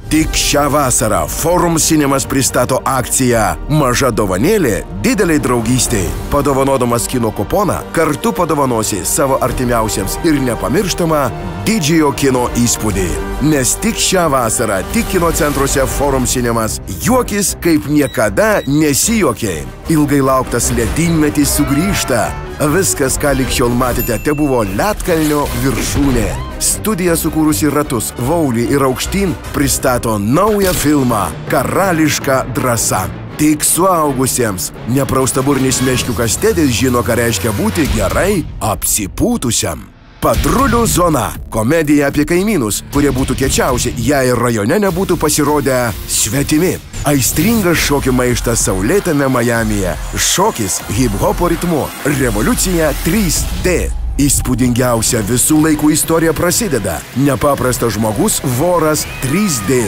Tik šią vasarą Forum Cinemas pristato akciją Maža dovanėlė dideliai draugystei. Padovanodamas kino kuponą, kartu padovanosi savo artimiausiems ir nepamirštamą didžiojo kino įspūdį. Nes tik šią vasarą, tik kino centruose Forum Cinemas juokis kaip niekada nesijuokė. Ilgai lauktas ledynmetis sugrįžta. Viskas, ką lig šiol matėte, te buvo ledkalnio viršūnė. Studija sukūrusi ratus, vaulį ir aukštyn pristato naują filmą Karališka drąsa. Tik suaugusiems. Nepraustaburnis meškiukas Tedis žino, ką reiškia būti gerai apsipūtusiam. Patrulių zona. Komedija apie kaimynus, kurie būtų kiečiausi, jei rajone nebūtų pasirodę svetimi. Aistringas šokių maištas saulėtame Majamyje. Šokis hip-hopo ritmu. Revoliucija 3D. Įspūdingiausia visų laikų istorija prasideda. Nepaprastas žmogus voras 3D.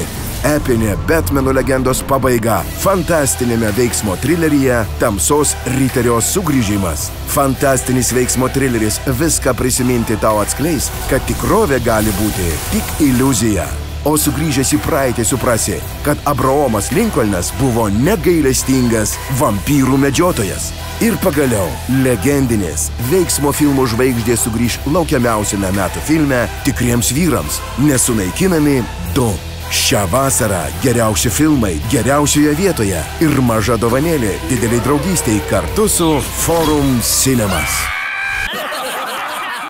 Epinė Batmano legendos pabaiga. Fantastinėme veiksmo trileryje Tamsos riterio sugrįžimas. Fantastinis veiksmo trileris viską prisiminti tau atskleis, kad tikrovė gali būti tik iliuzija. O sugrįžęs į praeitį suprasi, kad Abraomas Lincolnas buvo negailestingas vampyrų medžiotojas. Ir pagaliau, legendinės veiksmo filmų žvaigždės sugrįž laukiamiausiame metų filme Tikriems vyrams. Nesunaikinami 2. Šią vasarą geriausi filmai geriausioje vietoje ir maža dovanėlė dideliai draugystei kartu su Forum Cinemas.